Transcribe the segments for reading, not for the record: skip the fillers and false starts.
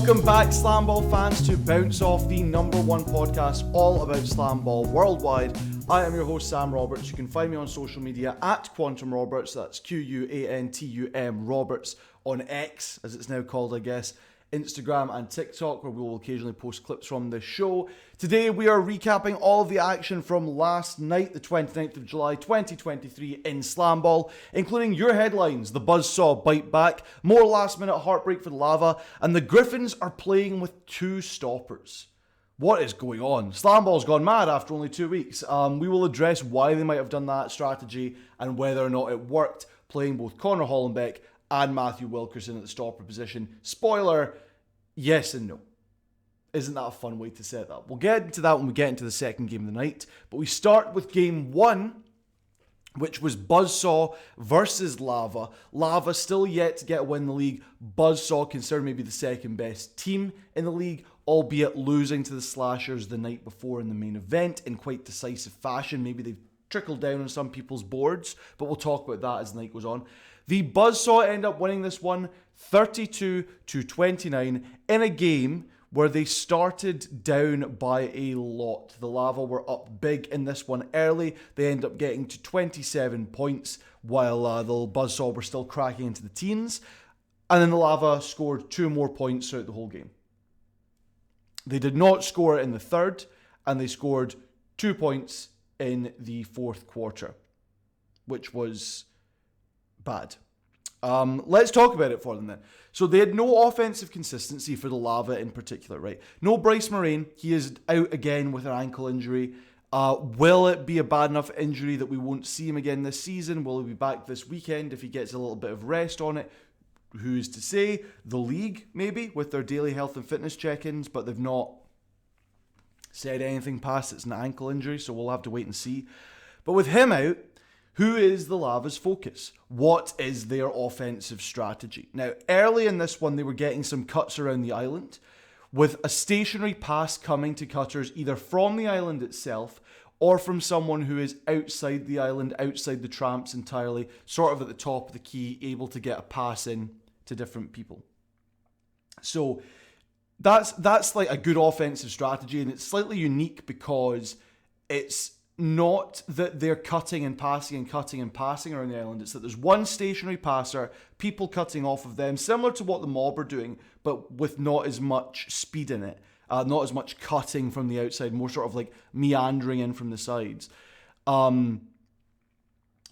Welcome back, SlamBall fans, to Bounce Off, the #1 podcast all about SlamBall worldwide. I am your host, Sam Roberts. You can find me on social media at Quantum Roberts. That's QUANTUM Roberts on X, as it's now called, I guess, Instagram and TikTok, where we will occasionally post clips from the show. Today we are recapping all of the action from last night, the 29th of July 2023 in SlamBall, including your headlines: the Buzzsaw bite back, more last minute heartbreak for the Lava, and the Gryphons are playing with 2 stoppers. What is going on? SlamBall's gone mad after only 2 weeks. We will address why they might have done that strategy and whether or not it worked, playing both Connor Hollenbeck and Matthew Wilkerson at the stopper position. Spoiler, yes and no. Isn't that a fun way to set that? We'll get into that when we get into the second game of the night. But we start with game 1, which was Buzzsaw versus Lava. Lava still yet to get a win in the league. Buzzsaw considered maybe the second best team in the league, albeit losing to the Slashers the night before in the main event in quite decisive fashion. Maybe they've trickled down on some people's boards, but we'll talk about that as the night goes on. The Buzzsaw end up winning this one 32-29 in a game where they started down by a lot. The Lava were up big in this one early. They end up getting to 27 points while the Buzzsaw were still cracking into the teens. And then the Lava scored 2 more points throughout the whole game. They did not score in the third, and they scored 2 points in the fourth quarter, which was bad. Let's talk about it for them then. So they had no offensive consistency for the Lava in particular, right? No Bryce Moraine. He is out again with an ankle injury. Will it be a bad enough injury that we won't see him again this season? Will he be back this weekend if he gets a little bit of rest on it? Who's to say? The league, maybe, with their daily health and fitness check-ins, but they've not said anything past it's an ankle injury, so we'll have to wait and see. But with him out, who is the Lava's focus? What is their offensive strategy? Now, early in this one, they were getting some cuts around the island, with a stationary pass coming to cutters either from the island itself or from someone who is outside the island, outside the tramps entirely, sort of at the top of the key, able to get a pass in to different people. So that's like a good offensive strategy, and it's slightly unique because it's not that they're cutting and passing around the island. It's that there's one stationary passer, people cutting off of them, similar to what the Mob are doing, but with not as much speed in it, not as much cutting from the outside, more sort of like meandering in from the sides, rather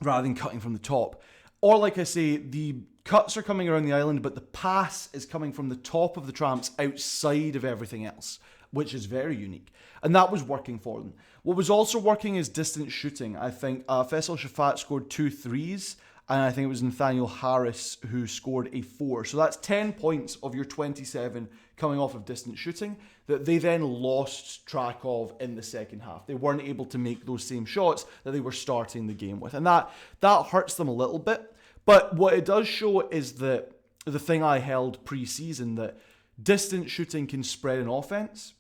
than cutting from the top. Or like I say, the cuts are coming around the island, but the pass is coming from the top of the tramps outside of everything else, which is very unique. And that was working for them. What was also working is distance shooting. I think Faisal Shafat scored 2 threes, and I think it was Nathaniel Harris who scored a 4. So that's 10 points of your 27 coming off of distance shooting that they then lost track of in the second half. They weren't able to make those same shots that they were starting the game with. And that hurts them a little bit. But what it does show is that the thing I held pre-season, that distance shooting can spread an offense,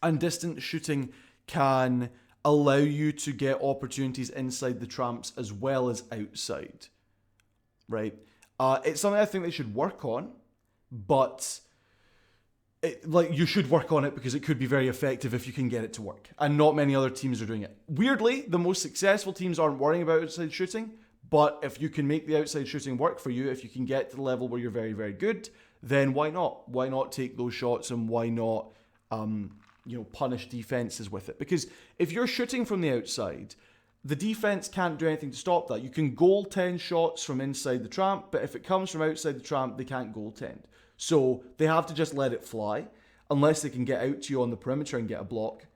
and distance shooting can allow you to get opportunities inside the tramps as well as outside, right? It's something I think they should work on, but you should work on it because it could be very effective if you can get it to work, and not many other teams are doing it. Weirdly, the most successful teams aren't worrying about outside shooting, but if you can make the outside shooting work for you, if you can get to the level where you're very, very good, then why not? Why not take those shots, and why not punish defenses with it? Because if you're shooting from the outside, the defense can't do anything to stop that. You can goaltend shots from inside the tramp, but if it comes from outside the tramp, they can't goaltend. So they have to just let it fly, unless they can get out to you on the perimeter and get a block,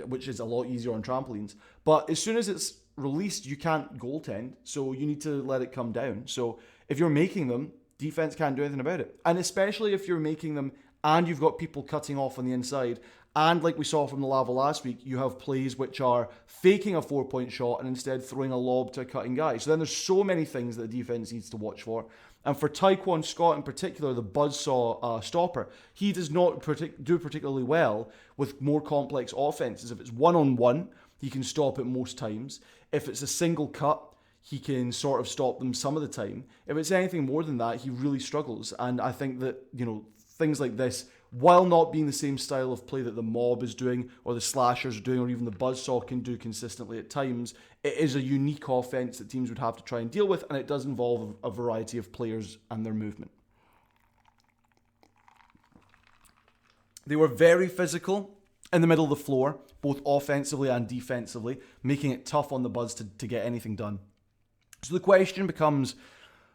which is a lot easier on trampolines. But as soon as it's released, you can't goaltend, so you need to let it come down. So if you're making them, defense can't do anything about it. And especially if you're making them and you've got people cutting off on the inside, and like we saw from the Lava last week, you have plays which are faking a 4-point shot and instead throwing a lob to a cutting guy. So then there's so many things that the defense needs to watch for. And for Taekwon Scott in particular, the Buzzsaw stopper, he does not do particularly well with more complex offenses. If it's one-on-one, he can stop it most times. If it's a single cut, he can sort of stop them some of the time. If it's anything more than that, he really struggles. And I think that, things like this, while not being the same style of play that the mob is doing, or the slashers are doing, or even the buzzsaw can do consistently at times, it is a unique offense that teams would have to try and deal with, and it does involve a variety of players and their movement. They were very physical in the middle of the floor, both offensively and defensively, making it tough on the Buzz to get anything done. So the question becomes,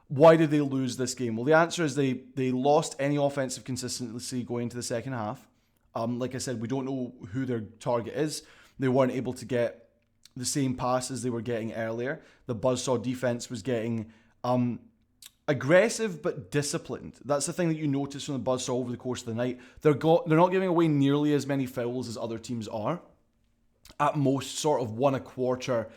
why did they lose this game? Well, the answer is they lost any offensive consistency going into the second half. Like I said, we don't know who their target is. They weren't able to get the same passes they were getting earlier. The Buzzsaw defense was getting aggressive but disciplined. That's the thing that you notice from the Buzzsaw over the course of the night. They're not giving away nearly as many fouls as other teams are. At most, sort of 1 a quarter,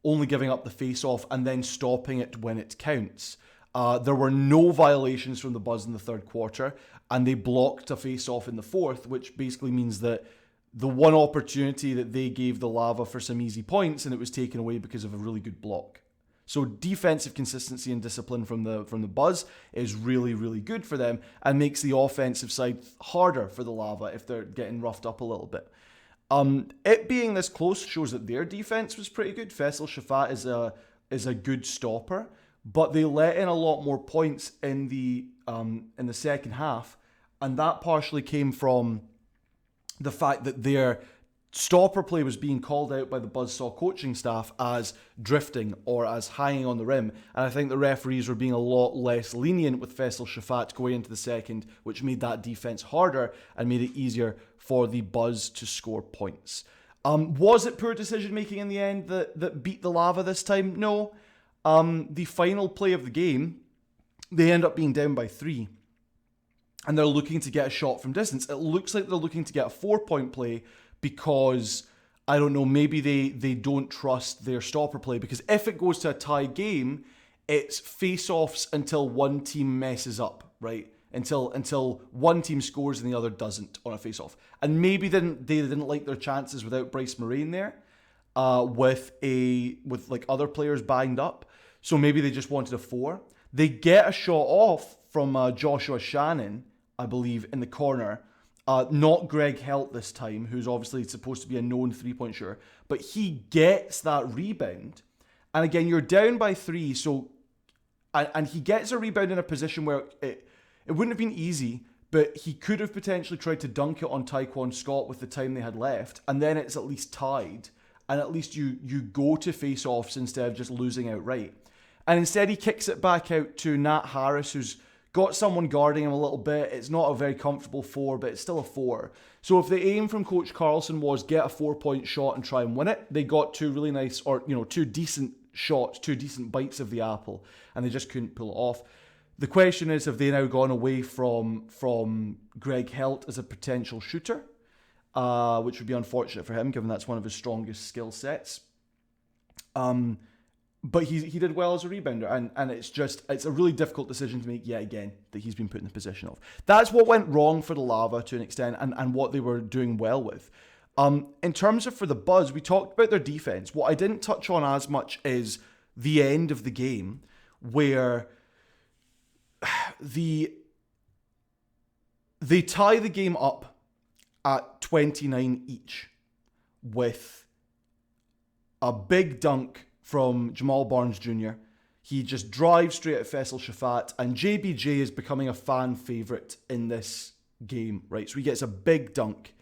only giving up the face-off and then stopping it when it counts. There were no violations from the Buzz in the third quarter, and they blocked a face-off in the fourth, which basically means that the one opportunity that they gave the Lava for some easy points, and it was taken away because of a really good block. So defensive consistency and discipline from the Buzz is really, really good for them, and makes the offensive side harder for the Lava if they're getting roughed up a little bit. It being this close shows that their defense was pretty good. Faisal Shafat is a good stopper, but they let in a lot more points in the second half, and that partially came from the fact that their stopper play was being called out by the Buzzsaw coaching staff as drifting or as hanging on the rim, and I think the referees were being a lot less lenient with Faisal Shafat going into the second, which made that defense harder and made it easier for the Buzz to score points. Was it poor decision making in the end that beat the Lava this time? No. The final play of the game, they end up being down by 3. And they're looking to get a shot from distance. It looks like they're looking to get a 4-point play because, I don't know, maybe they don't trust their stopper play. Because if it goes to a tie game, it's face-offs until one team messes up, right? Until one team scores and the other doesn't on a face-off. And maybe they didn't like their chances without Bryce Moraine there, with like other players banged up. So maybe they just wanted a 4. They get a shot off from Joshua Shannon, I believe, in the corner. Not Greg Helt this time, who's obviously supposed to be a known 3-point shooter. But he gets that rebound. And again, you're down by 3. So, and he gets a rebound in a position where it wouldn't have been easy, but he could have potentially tried to dunk it on Tyquan Scott with the time they had left. And then it's at least tied. And at least you go to face-offs instead of just losing outright. And instead he kicks it back out to Nat Harris, who's got someone guarding him a little bit. It's not a very comfortable 4, but it's still a 4. So if the aim from Coach Carlson was get a 4-point shot and try and win it, they got 2 really nice, or 2 decent shots, 2 decent bites of the apple, and they just couldn't pull it off. The question is, have they now gone away from Greg Helt as a potential shooter? Which would be unfortunate for him, given that's one of his strongest skill sets. But he did well as a rebounder, and it's a really difficult decision to make yet again that he's been put in the position of. That's what went wrong for the Lava to an extent, and what they were doing well with. In terms of for the Buzz, we talked about their defense. What I didn't touch on as much is the end of the game, where they tie the game up at 29 each with a big dunk from Jamal Barnes Jr. He just drives straight at Faisal Shafat, and JBJ is becoming a fan favourite in this game, right? So he gets a big dunk.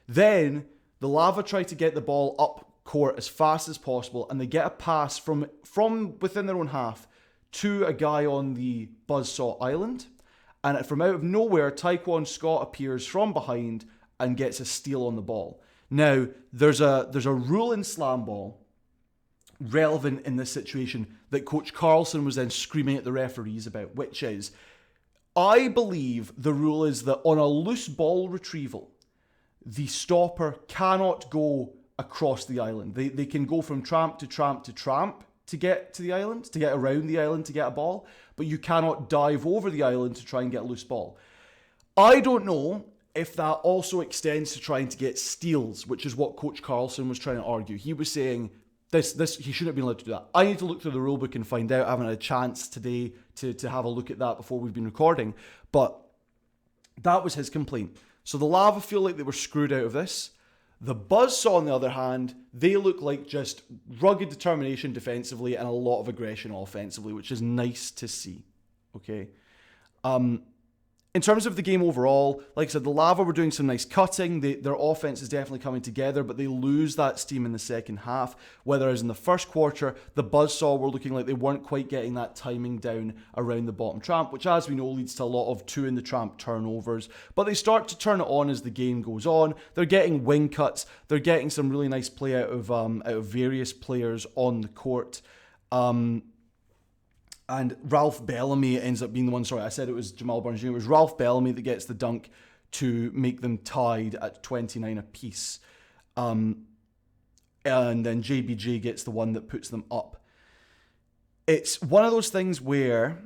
Then the Lava try to get the ball up court as fast as possible, and they get a pass from within their own half to a guy on the Buzzsaw Island. And from out of nowhere, Tyquan Scott appears from behind and gets a steal on the ball. Now, there's a rule in SlamBall relevant in this situation that Coach Carlson was then screaming at the referees about, which is, I believe the rule is that on a loose ball retrieval, the stopper cannot go across the island. They can go from tramp to tramp to tramp to get to the island, to get around the island to get a ball, but you cannot dive over the island to try and get a loose ball. I don't know if that also extends to trying to get steals, which is what Coach Carlson was trying to argue. He was saying this he shouldn't have been allowed to do that. I need to look through the rule book and find out. I haven't had a chance today to have a look at that before we've been recording. But That was his complaint. So the Lava feel like they were screwed out of this. The Buzzsaw, on the other hand, they look like just rugged determination defensively and a lot of aggression offensively, which is nice to see. Okay. In terms of the game overall, like I said, the Lava were doing some nice cutting. Their offense is definitely coming together, but they lose that steam in the second half. Whereas in the first quarter, the Buzzsaw were looking like they weren't quite getting that timing down around the bottom tramp, which, as we know, leads to a lot of two in the tramp turnovers. But they start to turn it on as the game goes on. They're getting wing cuts. They're getting some really nice play out of various players on the court. And Ralph Bellamy ends up being the one, sorry, I said it was Jamal Barnes Jr. It was Ralph Bellamy that gets the dunk to make them tied at 29 apiece. And then JBJ gets the one that puts them up. It's one of those things where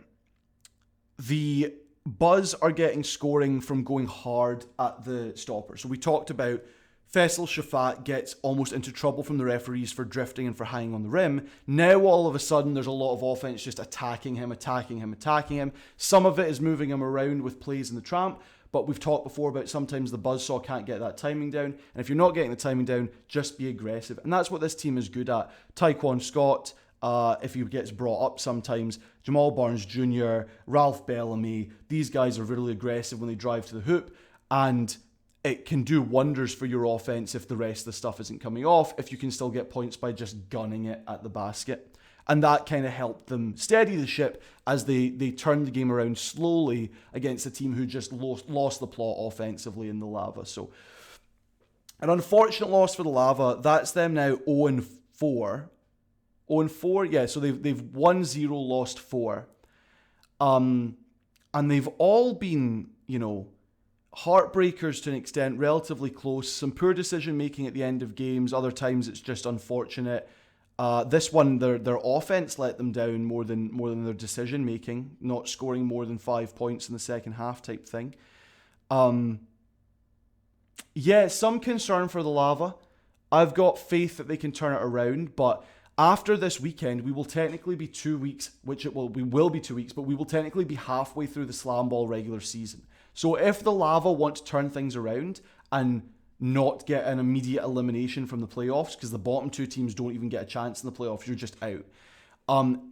the Buzz are getting scoring from going hard at the stopper. So we talked about Faisal Shafat gets almost into trouble from the referees for drifting and for hanging on the rim. Now all of a sudden there's a lot of offense just attacking him. Some of it is moving him around with plays in the tramp, but we've talked before about sometimes the Buzzsaw can't get that timing down. And if you're not getting the timing down, just be aggressive. And that's what this team is good at. Tyquan Scott, if he gets brought up sometimes, Jamal Barnes Jr., Ralph Bellamy, these guys are really aggressive when they drive to the hoop. And it can do wonders for your offense if the rest of the stuff isn't coming off, if you can still get points by just gunning it at the basket. And that kind of helped them steady the ship as they turned the game around slowly against a team who just lost the plot offensively in the Lava. So an unfortunate loss for the Lava. That's them now 0-4. 0-4? Yeah, so they've won 0, lost 4. And they've all been, heartbreakers to an extent, relatively close. Some poor decision making at the end of games. Other times it's just unfortunate. This one, their offense let them down more than their decision making, not scoring more than 5 points in the second half type thing. Some concern for the Lava. I've got faith that they can turn it around, but after this weekend, we will technically be 2 weeks, we will be 2 weeks, but we will technically be halfway through the SlamBall regular season. So if the Lava want to turn things around and not get an immediate elimination from the playoffs, because the bottom two teams don't even get a chance in the playoffs, you're just out.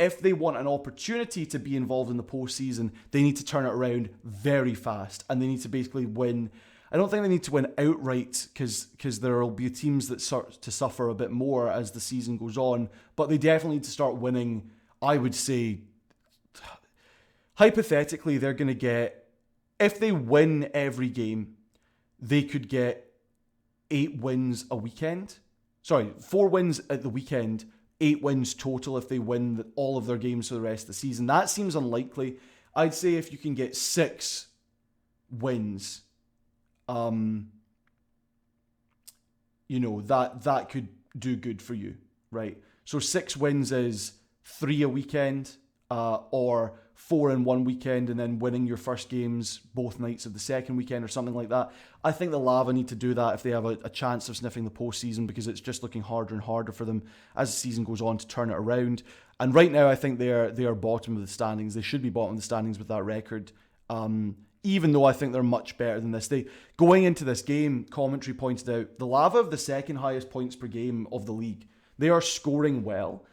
If they want an opportunity to be involved in the postseason, they need to turn it around very fast, and they need to basically win. I don't think they need to win outright, because there will be teams that start to suffer a bit more as the season goes on, but they definitely need to start winning. I would say, hypothetically, they're going to get, if they win every game, they could get 8 wins a weekend. Sorry, 4 wins at the weekend, 8 wins total if they win all of their games for the rest of the season. That seems unlikely. I'd say if you can get 6 wins, that could do good for you, right? So 6 wins is 3 a weekend, or 4 in one weekend and then winning your first games both nights of the second weekend or something like that. I think the Lava need to do that if they have a chance of sniffing the postseason, because it's just looking harder and harder for them as the season goes on to turn it around. And right now, I think they are bottom of the standings. They should be bottom of the standings with that record. Even though I think they're much better than this. Going into this game, commentary pointed out, the Lava have the second highest points per game of the league. They are scoring well.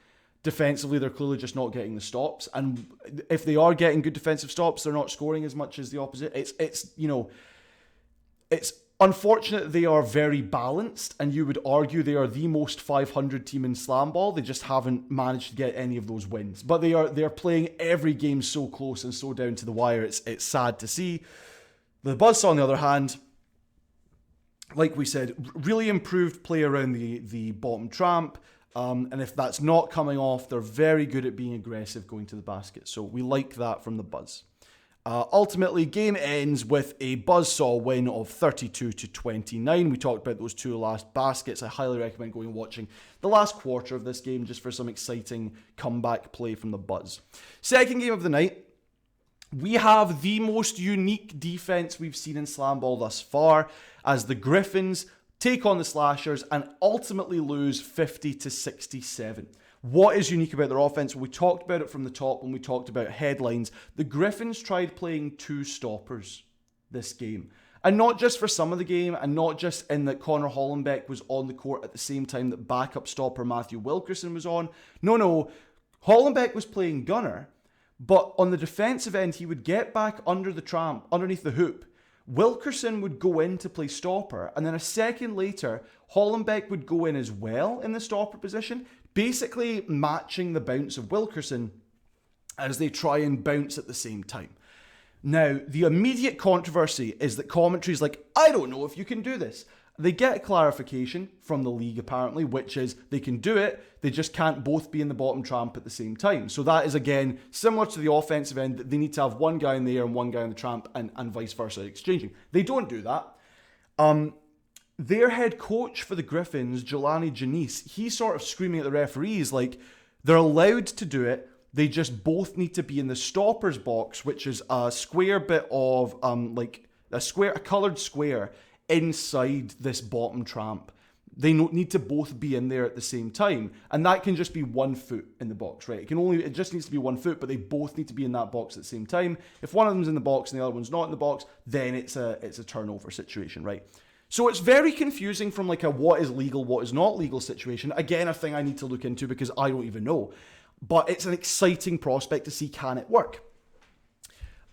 Defensively, they're clearly just not getting the stops. And if they are getting good defensive stops, they're not scoring as much as the opposite. It's unfortunate they are very balanced, and you would argue they are the most 500 team in SlamBall. They just haven't managed to get any of those wins. But they are playing every game so close and so down to the wire. It's sad to see. The Buzzsaw, on the other hand, like we said, really improved play around the bottom tramp. And if that's not coming off, they're very good at being aggressive going to the basket. So we like that from the Buzz. Ultimately, game ends with a Buzzsaw win of 32-29. We talked about those 2 last baskets. I highly recommend going and watching the last quarter of this game just for some exciting comeback play from the Buzz. Second game of the night, we have the most unique defense we've seen in SlamBall thus far, as the Gryphons take on the Slashers and ultimately lose 50-67. What is unique about their offense? We talked about it from the top when we talked about headlines. The Gryphons tried playing 2 stoppers this game. And not just for some of the game, and not just in that Connor Hollenbeck was on the court at the same time that backup stopper Matthew Wilkerson was on. No, Hollenbeck was playing gunner, but on the defensive end, he would get back under the tramp, underneath the hoop. Wilkerson would go in to play stopper, and then a second later, Hollenbeck would go in as well in the stopper position, basically matching the bounce of Wilkerson as they try and bounce at the same time. Now, the immediate controversy is that commentary is like, I don't know if you can do this. They get a clarification from the league, apparently, which is they can do it, they just can't both be in the bottom tramp at the same time. So that is, again, similar to the offensive end, that they need to have one guy in the air and one guy in the tramp and vice versa, exchanging. They don't do that. Their head coach for the Gryphons, Jelani Janice, he's sort of screaming at the referees like, they're allowed to do it, they just both need to be in the stoppers box, which is a square bit of, a coloured square inside this bottom tramp. They need to both be in there at the same time, and that can just be 1 foot in the box, right? It just needs to be 1 foot, but they both need to be in that box at the same time. If one of them's in the box and the other one's not in the box, then it's a turnover situation, right? So it's very confusing from like a what is legal, what is not legal situation. Again, a thing I need to look into because I don't even know. But it's an exciting prospect to see, can it work?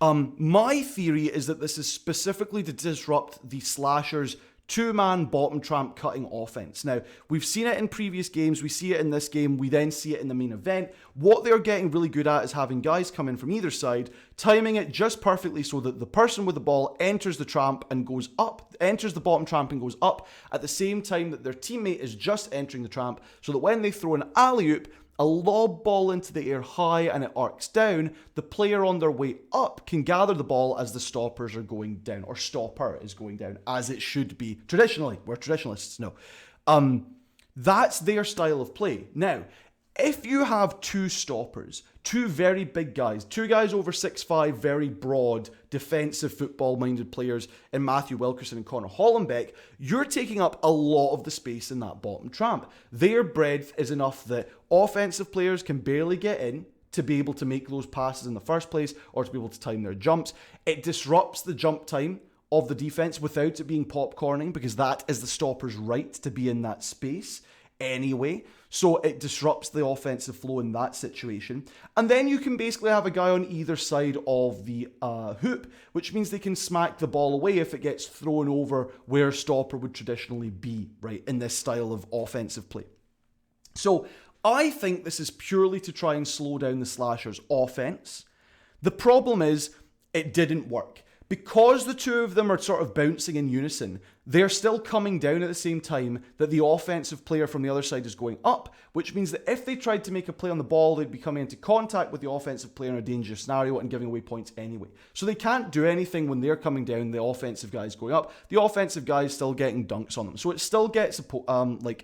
My theory is that this is specifically to disrupt the Slashers' two-man bottom tramp cutting offense. Now, we've seen it in previous games, we see it in this game, we then see it in the main event. What they're getting really good at is having guys come in from either side, timing it just perfectly so that the person with the ball enters the tramp and goes up, enters the bottom tramp and goes up at the same time that their teammate is just entering the tramp, so that when they throw an alley-oop, a lob ball into the air high and it arcs down, the player on their way up can gather the ball as the stoppers are going down, or stopper is going down, as it should be traditionally. We're traditionalists, no. That's their style of play. Now, if you have two stoppers, two very big guys, two guys over 6'5", very broad, defensive football-minded players in Matthew Wilkerson and Connor Hollenbeck, you're taking up a lot of the space in that bottom tramp. Their breadth is enough that offensive players can barely get in to be able to make those passes in the first place or to be able to time their jumps. It disrupts the jump time of the defense without it being popcorning, because that is the stopper's right to be in that space anyway. So it disrupts the offensive flow in that situation. And then you can basically have a guy on either side of the hoop, which means they can smack the ball away if it gets thrown over where a stopper would traditionally be, right, in this style of offensive play. So I think this is purely to try and slow down the Slashers' offense. The problem is it didn't work. Because the two of them are sort of bouncing in unison, they're still coming down at the same time that the offensive player from the other side is going up, which means that if they tried to make a play on the ball, they'd be coming into contact with the offensive player in a dangerous scenario and giving away points anyway. So they can't do anything when they're coming down, the offensive guy's going up. The offensive guy's still getting dunks on them. So it still gets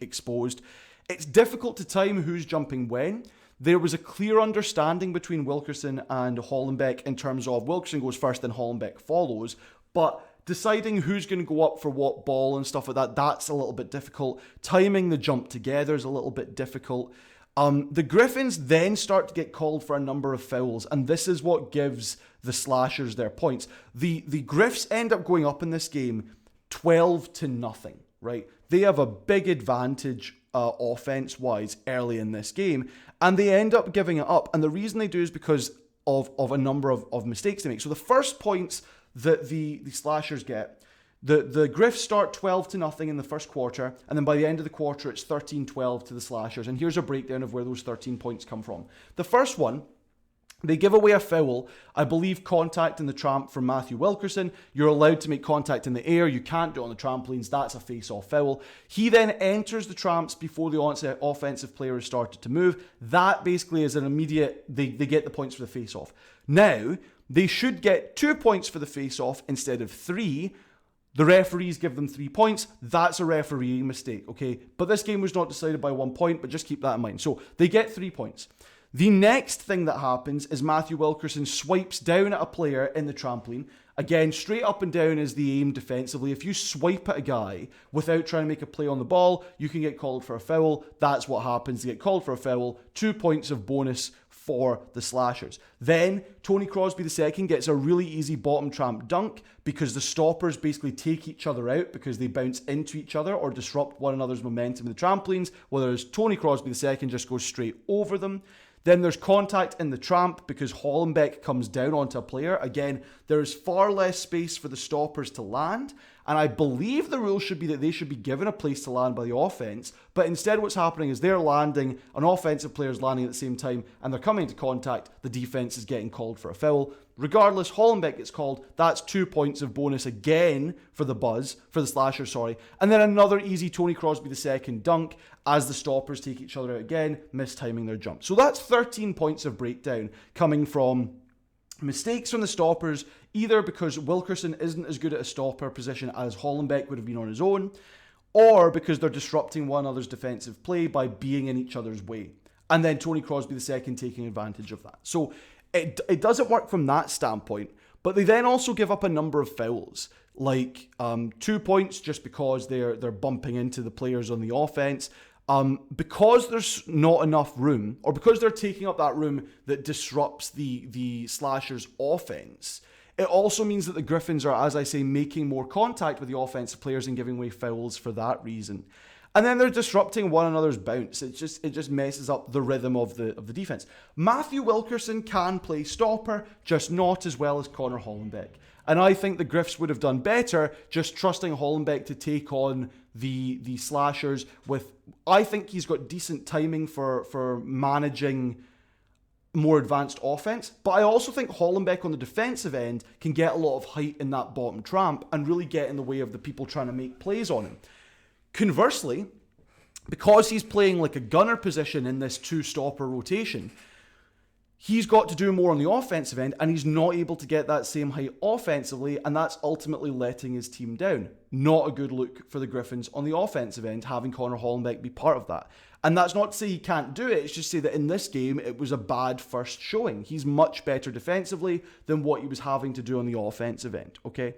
exposed. It's difficult to time who's jumping when. There was a clear understanding between Wilkerson and Hollenbeck in terms of Wilkerson goes first, then Hollenbeck follows. But deciding who's going to go up for what ball and stuff like that, that's a little bit difficult. Timing the jump together is a little bit difficult. The Gryphons then start to get called for a number of fouls, and this is what gives the Slashers their points. The Gryphs end up going up in this game 12-0, right? They have a big advantage offense-wise early in this game, and they end up giving it up. And the reason they do is because of a number of mistakes they make. So the first points that the Slashers get, the Gryphs start 12-0 in the first quarter, and then by the end of the quarter, it's 13-12 to the Slashers. And here's a breakdown of where those 13 points come from. The first one, they give away a foul, I believe contact in the tramp from Matthew Wilkerson. You're allowed to make contact in the air. You can't do it on the trampolines. That's a face-off foul. He then enters the tramps before the offensive player has started to move. That basically is an immediate, they get the points for the face-off. Now, they should get 2 points for the face-off instead of 3. The referees give them 3 points. That's a refereeing mistake, okay? But this game was not decided by 1 point, but just keep that in mind. So they get 3 points. The next thing that happens is Matthew Wilkerson swipes down at a player in the trampoline. Again, straight up and down is the aim defensively. If you swipe at a guy without trying to make a play on the ball, you can get called for a foul. That's what happens. They get called for a foul. 2 points of bonus for the slashers. Then Tony Crosby II gets a really easy bottom tramp dunk because the stoppers basically take each other out because they bounce into each other or disrupt one another's momentum in the trampolines, whereas Tony Crosby II just goes straight over them. Then there's contact in the tramp because Hollenbeck comes down onto a player. Again, there's far less space for the stoppers to land, and I believe the rule should be that they should be given a place to land by the offense, but instead what's happening is they're landing, an offensive player's landing at the same time, and they're coming into contact, the defense is getting called for a foul. Regardless, Hollenbeck gets called, that's 2 points of bonus again for the slasher, and then another easy Tony Crosby II dunk as the stoppers take each other out again, mistiming their jump. So that's 13 points of breakdown coming from mistakes from the stoppers, either because Wilkerson isn't as good at a stopper position as Hollenbeck would have been on his own, or because they're disrupting one another's defensive play by being in each other's way. And then Tony Crosby II taking advantage of that. So it doesn't work from that standpoint, but they then also give up a number of fouls, like 2 points just because they're bumping into the players on the offense. Because there's not enough room, or because they're taking up that room that disrupts the slashers' offense, it also means that the Gryphons are, as I say, making more contact with the offensive players and giving away fouls for that reason. And then they're disrupting one another's bounce. It just messes up the rhythm of the defense. Matthew Wilkerson can play stopper, just not as well as Connor Hollenbeck. And I think the Gryphs would have done better just trusting Hollenbeck to take on the slashers with... I think he's got decent timing for managing more advanced offense, but I also think Hollenbeck on the defensive end can get a lot of height in that bottom tramp and really get in the way of the people trying to make plays on him. Conversely, because he's playing like a gunner position in this two-stopper rotation, he's got to do more on the offensive end, and he's not able to get that same height offensively, and that's ultimately letting his team down. Not a good look for the Gryphons on the offensive end, having Connor Hollenbeck be part of that. And that's not to say he can't do it, it's just to say that in this game, it was a bad first showing. He's much better defensively than what he was having to do on the offensive end, okay?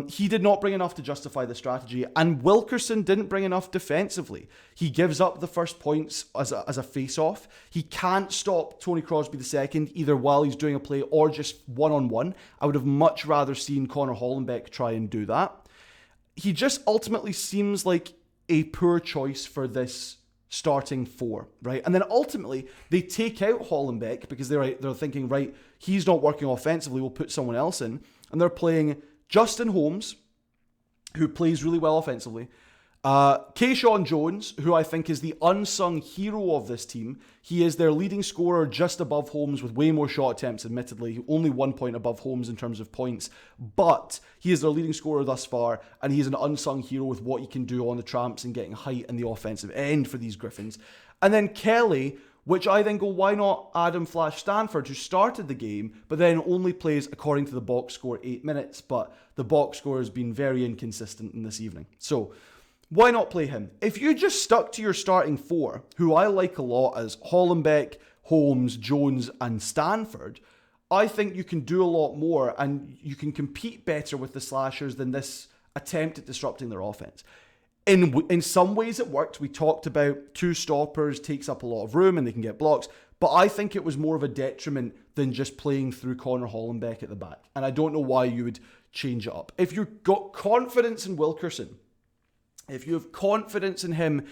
He did not bring enough to justify the strategy, and Wilkerson didn't bring enough defensively. He gives up the first points as a face-off. He can't stop Tony Crosby II either while he's doing a play or just one-on-one. I would have much rather seen Connor Hollenbeck try and do that. He just ultimately seems like a poor choice for this starting four, right? And then ultimately, they take out Hollenbeck because they're thinking, right, he's not working offensively, we'll put someone else in. And they're playing Justin Holmes, who plays really well offensively. Keyshawn Jones, who I think is the unsung hero of this team. He is their leading scorer, just above Holmes with way more shot attempts, admittedly. Only 1 point above Holmes in terms of points. But he is their leading scorer thus far, and he's an unsung hero with what he can do on the tramps and getting height in the offensive end for these Gryphons. And then Kelly, which I then go, why not Adam Flash Stanford, who started the game, but then only plays, according to the box score, 8 minutes. But the box score has been very inconsistent in this evening. So why not play him? If you just stuck to your starting four, who I like a lot as Hollenbeck, Holmes, Jones, and Stanford, I think you can do a lot more and you can compete better with the slashers than this attempt at disrupting their offense. In some ways it worked. We talked about two stoppers takes up a lot of room and they can get blocks, but I think it was more of a detriment than just playing through Connor Hollenbeck at the back. And I don't know why you would change it up. If you've got confidence in Wilkerson, if you have confidence in him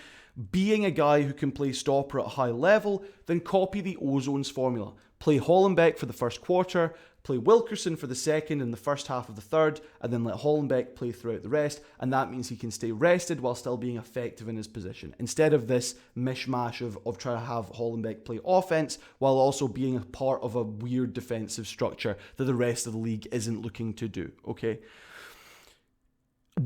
being a guy who can play stopper at a high level, then copy the Ozones formula. Play Hollenbeck for the first quarter, play Wilkerson for the second and the first half of the third, and then let Hollenbeck play throughout the rest, and that means he can stay rested while still being effective in his position, instead of this mishmash of trying to have Hollenbeck play offense while also being a part of a weird defensive structure that the rest of the league isn't looking to do, okay?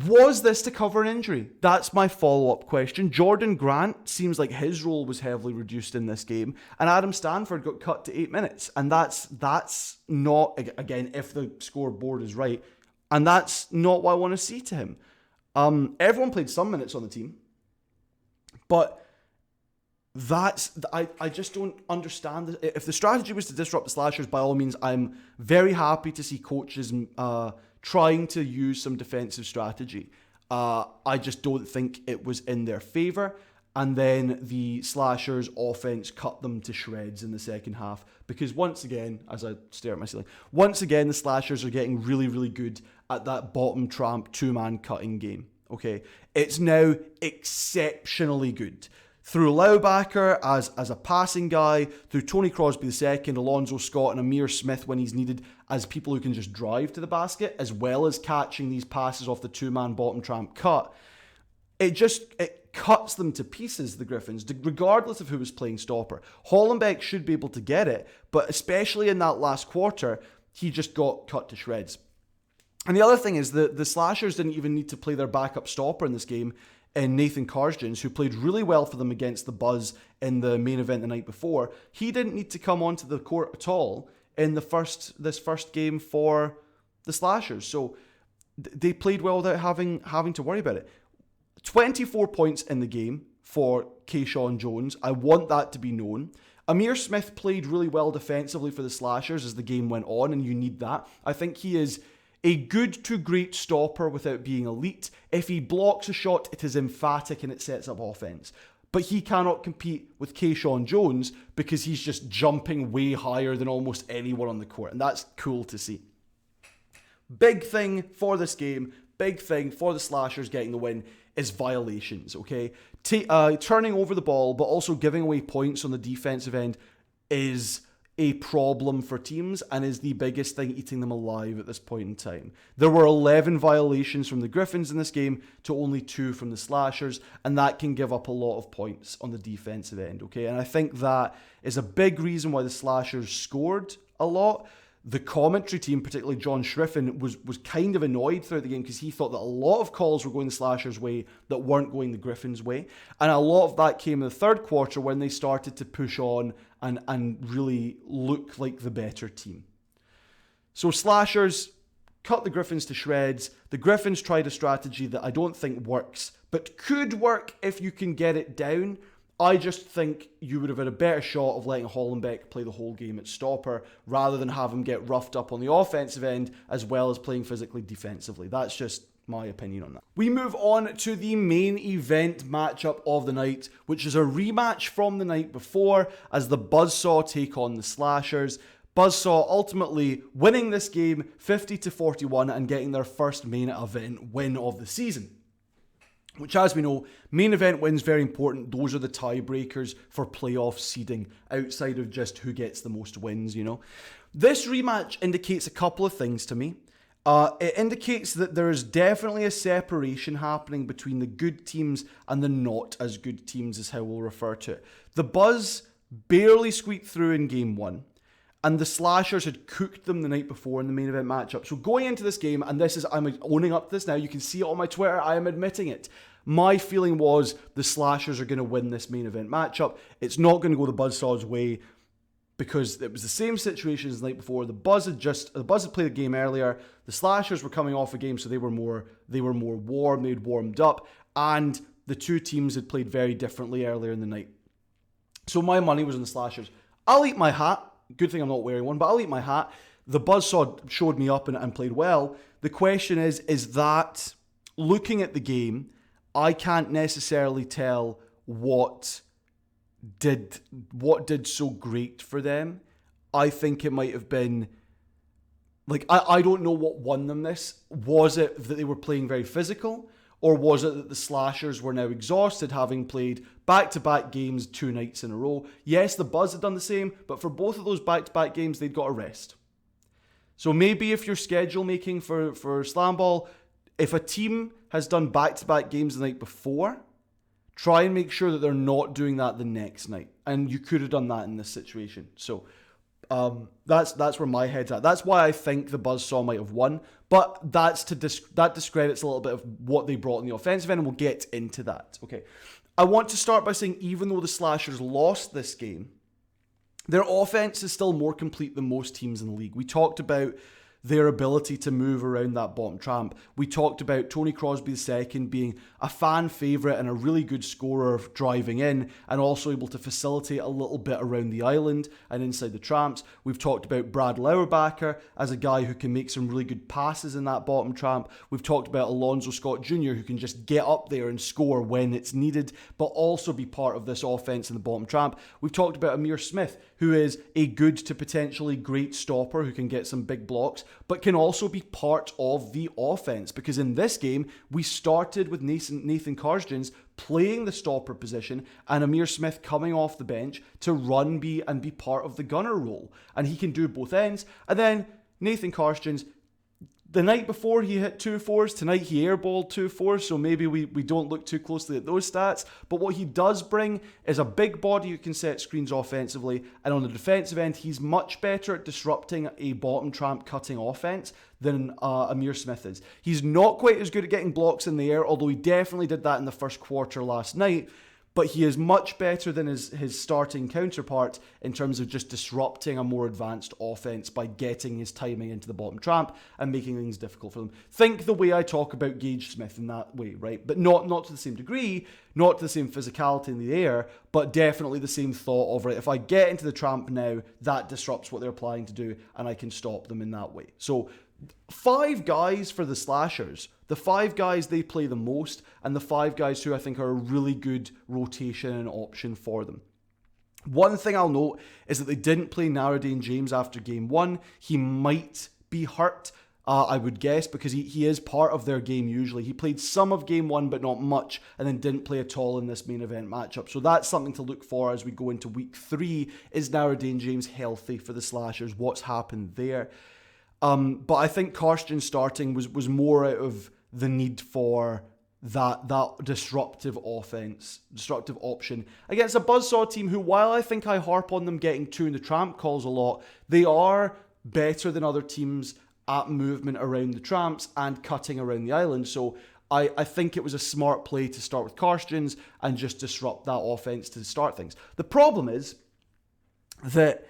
Was this to cover an injury? That's my follow-up question. Jordan Grant seems like his role was heavily reduced in this game, and Adam Stanford got cut to 8 minutes. And that's not, again, if the scoreboard is right, and that's not what I want to see to him. Everyone played some minutes on the team, but I just don't understand. If the strategy was to disrupt the slashers, by all means, I'm very happy to see coaches trying to use some defensive strategy. I just don't think it was in their favour. and then the Slashers' offense cut them to shreds in the second half. Because once again, as I stare at my ceiling, once again the Slashers are getting really, really good at that bottom tramp two-man cutting game. Okay, it's now exceptionally good. Through Laubacher as a passing guy, through Tony Crosby II, Alonzo Scott, and Amir Smith when he's needed as people who can just drive to the basket, as well as catching these passes off the two-man bottom tramp cut. It cuts them to pieces, the Gryphons, regardless of who was playing stopper. Hollenbeck should be able to get it, but especially in that last quarter, he just got cut to shreds. And the other thing is the Slashers didn't even need to play their backup stopper in this game, in Nathan Karsjans, who played really well for them against the Buzz in the main event the night before. He didn't need to come onto the court at all in this first game for the Slashers. So they played well without having to worry about it. 24 points in the game for Keyshawn Jones. I want that to be known. Amir Smith played really well defensively for the Slashers as the game went on, and you need that. I think he is a good to great stopper without being elite. If he blocks a shot, it is emphatic and it sets up offense. But he cannot compete with Keyshawn Jones because he's just jumping way higher than almost anyone on the court. And that's cool to see. Big thing for this game, big thing for the Slashers getting the win is violations, okay? Turning over the ball, but also giving away points on the defensive end is a problem for teams and is the biggest thing eating them alive at this point in time. There were 11 violations from the Gryphons in this game to only 2 from the Slashers, and that can give up a lot of points on the defensive end, okay? And I think that is a big reason why the Slashers scored a lot. The commentary team, particularly John Schriffen, was kind of annoyed throughout the game because he thought that a lot of calls were going the Slashers' way that weren't going the Gryphons' way. And a lot of that came in the third quarter when they started to push on and really look like the better team. So Slashers cut the Gryphons to shreds. The Gryphons tried a strategy that I don't think works, but could work if you can get it down. I just think you would have had a better shot of letting Hollenbeck play the whole game at stopper rather than have him get roughed up on the offensive end as well as playing physically defensively. That's just my opinion on that. We move on to the main event matchup of the night, which is a rematch from the night before as the Buzzsaw take on the Slashers. Buzzsaw ultimately winning this game 50-41 and getting their first main event win of the season. Which, as we know, main event wins very important. Those are the tiebreakers for playoff seeding outside of just who gets the most wins, you know. This rematch indicates a couple of things to me. It indicates that there is definitely a separation happening between the good teams and the not as good teams is how we'll refer to it. The Buzz barely squeaked through in game 1. And the Slashers had cooked them the night before in the main event matchup. So going into this game, and I'm owning up to this now, you can see it on my Twitter, I am admitting it. My feeling was the Slashers are going to win this main event matchup. It's not going to go the Buzzsaw's way because it was the same situation as the night before. The Buzz had played a game earlier. The Slashers were coming off a game, so they were more warm, they'd warmed up, and the two teams had played very differently earlier in the night. So my money was on the Slashers. I'll eat my hat. Good thing I'm not wearing one, but I'll eat my hat. The Buzzsaw showed me up and played well. The question is that looking at the game, I can't necessarily tell what did so great for them. I think it might have been I don't know what won them this. Was it that they were playing very physical? Or was it that the Slashers were now exhausted, having played back-to-back games 2 nights in a row? Yes, the Buzz had done the same, but for both of those back-to-back games, they'd got a rest. So maybe if you're schedule making for SlamBall, if a team has done back-to-back games the night before, try and make sure that they're not doing that the next night. And you could have done that in this situation. So that's where my head's at. That's why I think the Buzzsaw might have won. But that discredits a little bit of what they brought in the offensive end, and we'll get into that. Okay, I want to start by saying even though the Slashers lost this game, their offense is still more complete than most teams in the league. We talked about their ability to move around that bottom tramp. We talked about Tony Crosby II being a fan favourite and a really good scorer driving in, and also able to facilitate a little bit around the island and inside the tramps. We've talked about Brad Lauerbacher as a guy who can make some really good passes in that bottom tramp. We've talked about Alonzo Scott Jr., who can just get up there and score when it's needed, but also be part of this offense in the bottom tramp. We've talked about Amir Smith, who is a good to potentially great stopper who can get some big blocks, but can also be part of the offense, because in this game, we started with Nathan Karstjens playing the stopper position and Amir Smith coming off the bench to run and be part of the gunner role. And he can do both ends. And then Nathan Karstjens, the night before he hit 2-4s, tonight he airballed 2-4s, so maybe we don't look too closely at those stats. But what he does bring is a big body who can set screens offensively, and on the defensive end, he's much better at disrupting a bottom tramp cutting offense than Amir Smith is. He's not quite as good at getting blocks in the air, although he definitely did that in the first quarter last night. But he is much better than his starting counterpart in terms of just disrupting a more advanced offense by getting his timing into the bottom tramp and making things difficult for them. Think the way I talk about Gage Smith in that way, right? But not to the same degree, not to the same physicality in the air, but definitely the same thought of, right, if I get into the tramp now, that disrupts what they're planning to do and I can stop them in that way. So 5 guys for the slashers. The 5 guys they play the most, and the 5 guys who I think are a really good rotation and option for them. One thing I'll note is that they didn't play Naruddin James after game 1. He might be hurt, I would guess, because he is part of their game usually. He played some of game 1, but not much, and then didn't play at all in this main event matchup. So that's something to look for as we go into week 3. Is Naruddin James healthy for the slashers? What's happened there? But I think Karstjens starting was more out of the need for that disruptive option against a Buzzsaw team who, while I think I harp on them getting 2 in the tramp calls a lot, they are better than other teams at movement around the tramps and cutting around the island. So I think it was a smart play to start with Karstjens and just disrupt that offense to start things. The problem is that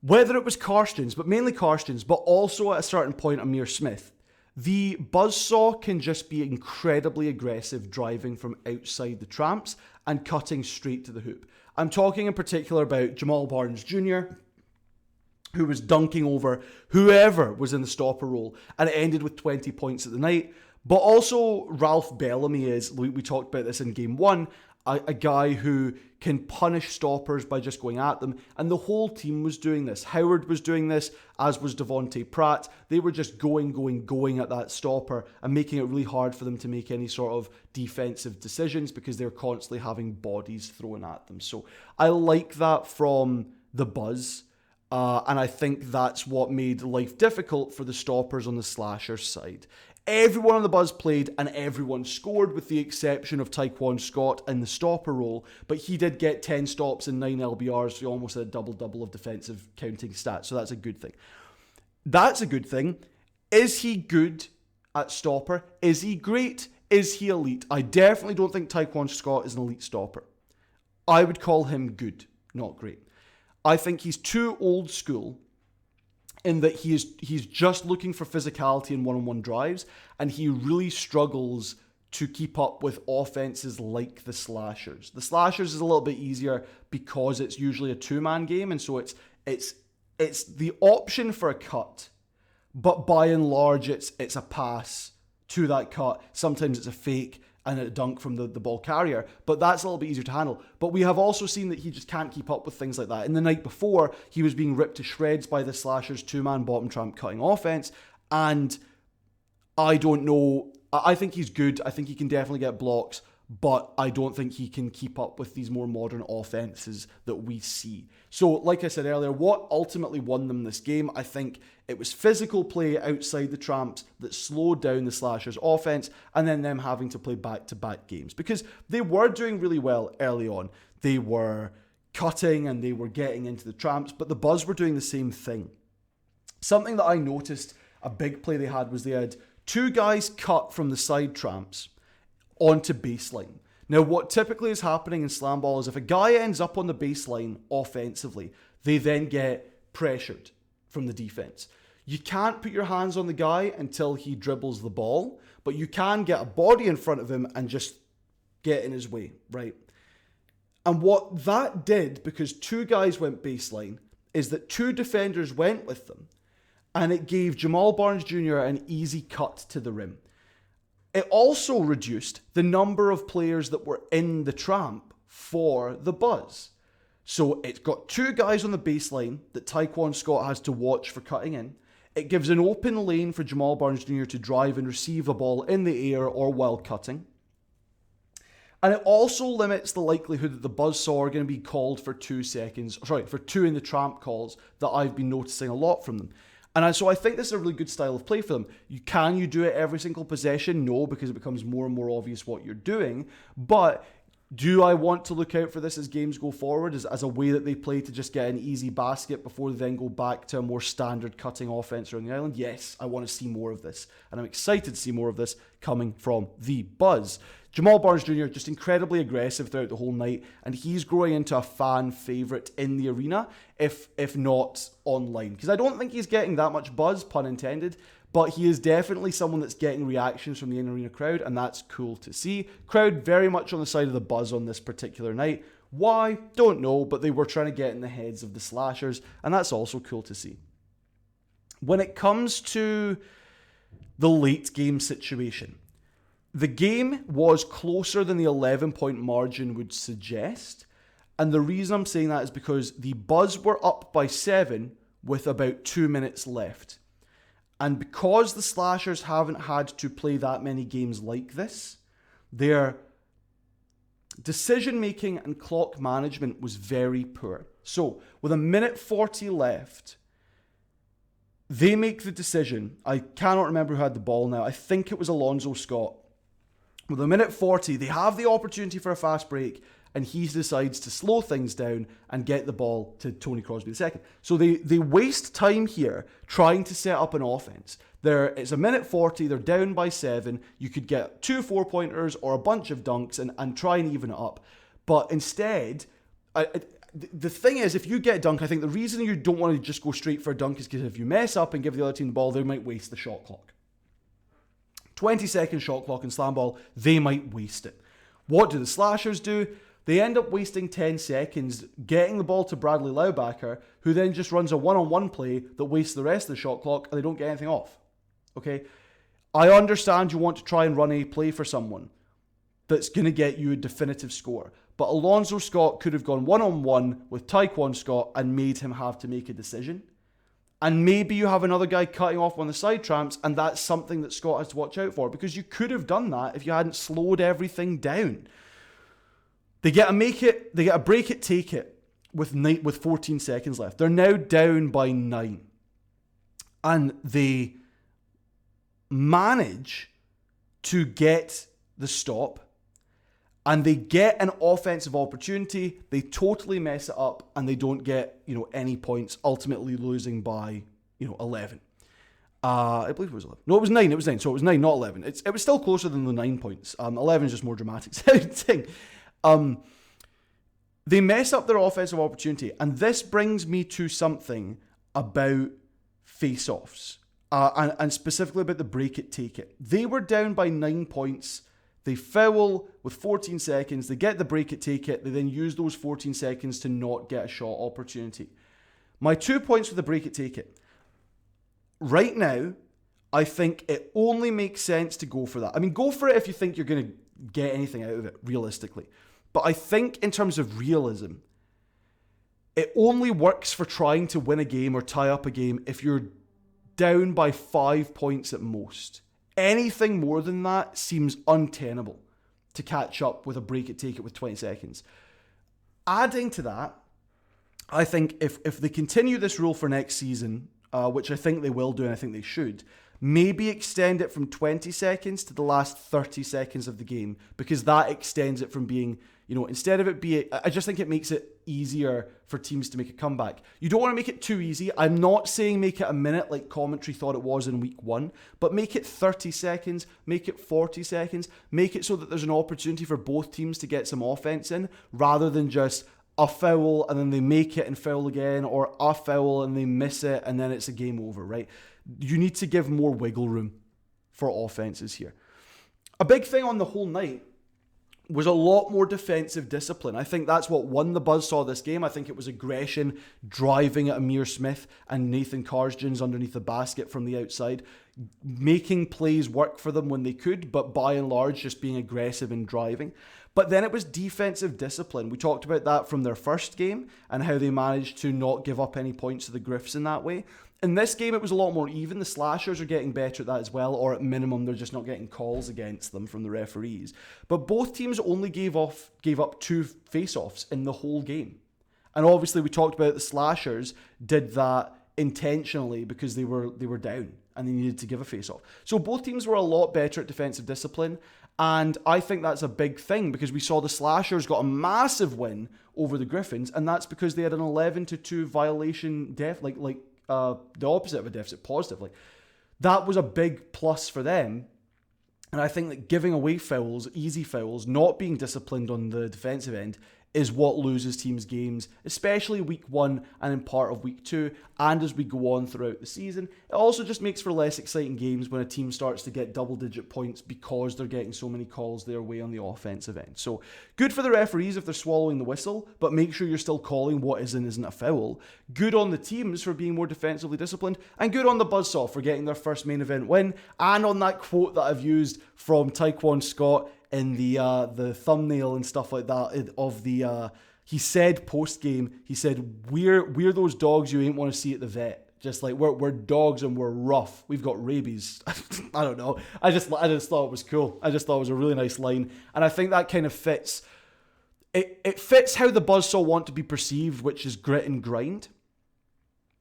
whether it was Karstjens, but mainly Karstjens, but also at a certain point Amir Smith, the Buzzsaw can just be incredibly aggressive driving from outside the tramps and cutting straight to the hoop. I'm talking in particular about Jamal Barnes Jr., who was dunking over whoever was in the stopper role, and it ended with 20 points at the night. But also Ralph Bellamy is, we talked about this in game 1, a guy who can punish stoppers by just going at them. And the whole team was doing this. Howard was doing this, as was Devontae Pratt. They were just going at that stopper and making it really hard for them to make any sort of defensive decisions because they're constantly having bodies thrown at them. So I like that from the Buzz. And I think that's what made life difficult for the stoppers on the slasher side. Everyone on the Buzz played and everyone scored with the exception of Tyquan Scott in the stopper role, but he did get 10 stops and 9 LBRs, so he almost had a double-double of defensive counting stats, so that's a good thing. That's a good thing. Is he good at stopper? Is he great? Is he elite? I definitely don't think Tyquan Scott is an elite stopper. I would call him good, not great. I think he's too old school in that he's just looking for physicality in one-on-one drives, and he really struggles to keep up with offenses like the slashers. The slashers is a little bit easier because it's usually a 2-man game, and so it's the option for a cut, but by and large it's a pass to that cut. Sometimes it's a fake and a dunk from the ball carrier, but that's a little bit easier to handle. But we have also seen that he just can't keep up with things like that. In the night before, he was being ripped to shreds by the slashers 2-man bottom tramp cutting offense, and I don't know. I think he's good. I think he can definitely get blocks, but I don't think he can keep up with these more modern offenses that we see. So, like I said earlier, what ultimately won them this game, I think it was physical play outside the tramps that slowed down the slashers' offense, and then them having to play back-to-back games. Because they were doing really well early on. They were cutting and they were getting into the tramps, but the Buzz were doing the same thing. Something that I noticed, a big play they had, was they had 2 guys cut from the side tramps onto baseline. Now, what typically is happening in SlamBall is if a guy ends up on the baseline offensively, they then get pressured from the defense. You can't put your hands on the guy until he dribbles the ball, but you can get a body in front of him and just get in his way, right? And what that did, because two guys went baseline, is that two defenders went with them, and it gave Jamal Barnes Jr. an easy cut to the rim. It also reduced the number of players that were in the tramp for the Buzz. So it's got two guys on the baseline that Tyquan Scott has to watch for cutting in. It gives an open lane for Jamal Barnes Jr. to drive and receive a ball in the air or while cutting. And it also limits the likelihood that the buzzsaw are going to be called for 2 seconds, for 2 in the tramp calls that I've been noticing a lot from them. And so I think this is a really good style of play for them. Can you do it every single possession? No, because it becomes more and more obvious what you're doing. But do I want to look out for this as games go forward, as a way that they play to just get an easy basket before they then go back to a more standard cutting offense around the island? Yes, I want to see more of this. And I'm excited to see more of this coming from the Buzz. Jamal Barnes Jr. just incredibly aggressive throughout the whole night, and he's growing into a fan favourite in the arena, if not online. Because I don't think he's getting that much buzz, pun intended, but he is definitely someone that's getting reactions from the in-arena crowd, and that's cool to see. Crowd very much on the side of the Buzz on this particular night. Why? Don't know, but they were trying to get in the heads of the slashers, and that's also cool to see. When it comes to the late game situation, the game was closer than the 11-point margin would suggest. And the reason I'm saying that is because the Buzz were up by 7 with about 2 minutes left. And because the Slashers haven't had to play that many games like this, their decision-making and clock management was very poor. So, with 1:40 left, they make the decision. I cannot remember who had the ball now. I think it was Alonzo Scott. With 1:40, they have the opportunity for a fast break, and he decides to slow things down and get the ball to Tony Crosby II. So they waste time here trying to set up an offense. It's 1:40, they're down by 7. You could get 2 4-pointers or a bunch of dunks and try and even it up. But instead, the thing is, if you get a dunk, I think the reason you don't want to just go straight for a dunk is because if you mess up and give the other team the ball, they might waste the shot clock. 20-second shot clock in SlamBall, they might waste it. What do the Slashers do? They end up wasting 10 seconds getting the ball to Bradley Laubacher, who then just runs a one-on-one play that wastes the rest of the shot clock, and they don't get anything off. Okay? I understand you want to try and run a play for someone that's going to get you a definitive score, but Alonzo Scott could have gone one-on-one with Tyquan Scott and made him have to make a decision. And maybe you have another guy cutting off on the side tramps, and that's something that Scott has to watch out for, because you could have done that if you hadn't slowed everything down. They get a break it, take it with 14 seconds left. They're now down by 9. And they manage to get the stop, and they get an offensive opportunity. They totally mess it up, and they don't get, any points, ultimately losing by, 11. I believe it was 11. No, it was 9. It was 9. So it was 9, not 11. It was still closer than the 9 points. 11 is just more dramatic sounding. They mess up their offensive opportunity, and this brings me to something about face-offs, and specifically about the break it, take it. They were down by 9 points. They foul with 14 seconds. They get the break it, take it. They then use those 14 seconds to not get a shot opportunity. My 2 points for the break it, take it. Right now, I think it only makes sense to go for that. I mean, go for it if you think you're going to get anything out of it, realistically. But I think in terms of realism, it only works for trying to win a game or tie up a game if you're down by 5 points at most. Anything more than that seems untenable to catch up with a break it, take it with 20 seconds. Adding to that, I think if they continue this rule for next season, which I think they will do and I think they should, maybe extend it from 20 seconds to the last 30 seconds of the game, because that extends it from being, instead of it being, I just think it makes it easier for teams to make a comeback. You don't want to make it too easy. I'm not saying make it a minute like commentary thought it was in week 1, but make it 30 seconds, make it 40 seconds, make it so that there's an opportunity for both teams to get some offense in, rather than just a foul and then they make it and foul again, or a foul and they miss it and then it's a game over, right? You need to give more wiggle room for offenses here. A big thing on the whole night was a lot more defensive discipline. I think that's what won the buzzsaw this game. I think it was aggression, driving at Amir Smith and Nathan Karsjans underneath the basket from the outside, making plays work for them when they could, but by and large just being aggressive and driving. But then it was defensive discipline. We talked about that from their first game and how they managed to not give up any points to the Gryphs in that way. In this game, it was a lot more even. The Slashers are getting better at that as well, or at minimum, they're just not getting calls against them from the referees. But both teams only gave up 2 face-offs in the whole game. And obviously, we talked about the Slashers did that intentionally because they were down and they needed to give a face-off. So both teams were a lot better at defensive discipline, and I think that's a big thing because we saw the Slashers got a massive win over the Gryphons, and that's because they had an 11-2 violation the opposite of a deficit, positively. That was a big plus for them. And I think that giving away fouls, easy fouls, not being disciplined on the defensive end is what loses teams games, especially week 1 and in part of week 2, and as we go on throughout the season. It also just makes for less exciting games when a team starts to get double-digit points because they're getting so many calls their way on the offensive end. So good for the referees if they're swallowing the whistle, but make sure you're still calling what is and isn't a foul. Good on the teams for being more defensively disciplined, and good on the buzzsaw for getting their first main event win, and on that quote that I've used from Tyquan Scott in the thumbnail and stuff like that of the he said post game, he said we're those dogs you ain't want to see at the vet. Just like we're dogs and we're rough. We've got rabies. I don't know. I just thought it was cool. I just thought it was a really nice line, and I think that kind of fits. It fits how the buzzsaw want to be perceived, which is grit and grind.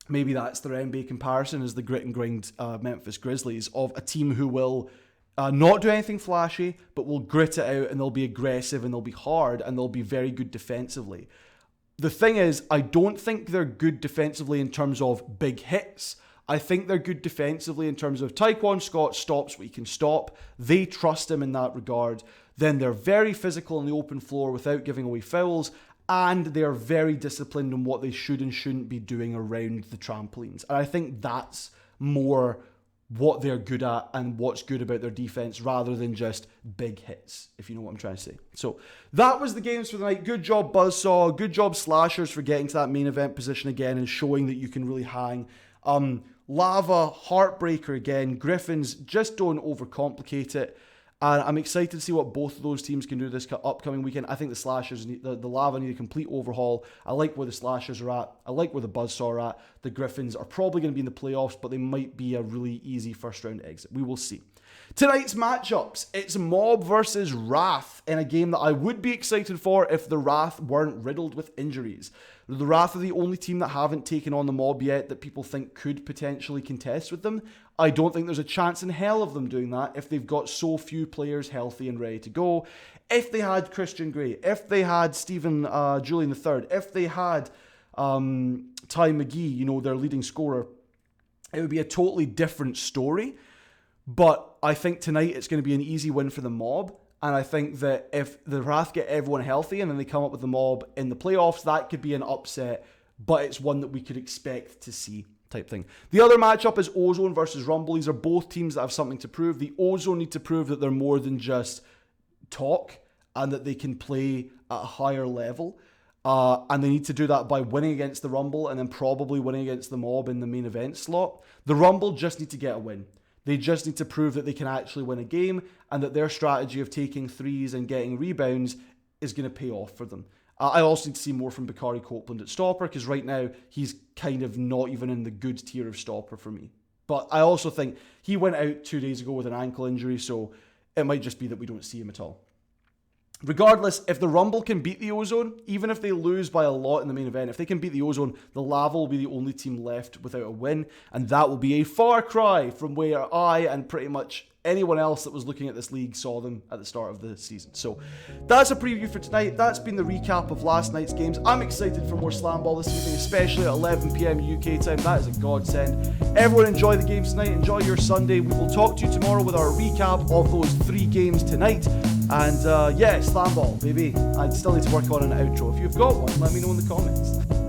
Maybe that's their NBA comparison, is the grit and grind Memphis Grizzlies, of a team who will not do anything flashy, but will grit it out, and they'll be aggressive and they'll be hard and they'll be very good defensively. The thing is, I don't think they're good defensively in terms of big hits. I think they're good defensively in terms of Tyquan Scott stops what he can stop. They trust him in that regard. Then they're very physical on the open floor without giving away fouls, and they're very disciplined on what they should and shouldn't be doing around the trampolines. And I think that's more what they're good at and what's good about their defense rather than just big hits, if you know what I'm trying to say. So that was the games for the night. Good job, Buzzsaw. Good job, Slashers, for getting to that main event position again and showing that you can really hang. Lava, Heartbreaker again. Gryphons, just don't overcomplicate it. And I'm excited to see what both of those teams can do this upcoming weekend. I think the Slashers, the Lava need a complete overhaul. I like where the Slashers are at. I like where the Buzzsaw are at. The Gryphons are probably going to be in the playoffs, but they might be a really easy first round exit. We will see. Tonight's matchups, it's Mob versus Wrath in a game that I would be excited for if the Wrath weren't riddled with injuries. The Wrath are the only team that haven't taken on the Mob yet that people think could potentially contest with them. I don't think there's a chance in hell of them doing that if they've got so few players healthy and ready to go. If they had Christian Gray, if they had Stephen Julian III, if they had Ty McGee, their leading scorer, it would be a totally different story. But I think tonight it's going to be an easy win for the Mob. And I think that if the Wrath get everyone healthy and then they come up with the Mob in the playoffs, that could be an upset. But it's one that we could expect to see, type thing. The other matchup is Ozone versus Rumble. These are both teams that have something to prove. The Ozone need to prove that they're more than just talk and that they can play at a higher level. And they need to do that by winning against the Rumble and then probably winning against the Mob in the main event slot. The Rumble just need to get a win. They just need to prove that they can actually win a game and that their strategy of taking threes and getting rebounds is going to pay off for them. I also need to see more from Bakari Copeland at stopper, because right now he's kind of not even in the good tier of stopper for me. But I also think he went out 2 days ago with an ankle injury, so it might just be that we don't see him at all. Regardless, if the Rumble can beat the Ozone, even if they lose by a lot in the main event, if they can beat the Ozone, the Lava will be the only team left without a win, and that will be a far cry from where I and pretty much anyone else that was looking at this league saw them at the start of the season. So that's a preview for tonight. That's been the recap of last night's games. I'm excited for more SlamBall this evening, especially at 11 PM UK time. That is a godsend. Everyone enjoy the games tonight. Enjoy your Sunday. We will talk to you tomorrow with our recap of those 3 games tonight. And yeah, SlamBall, baby. I still need to work on an outro. If you've got one, let me know in the comments.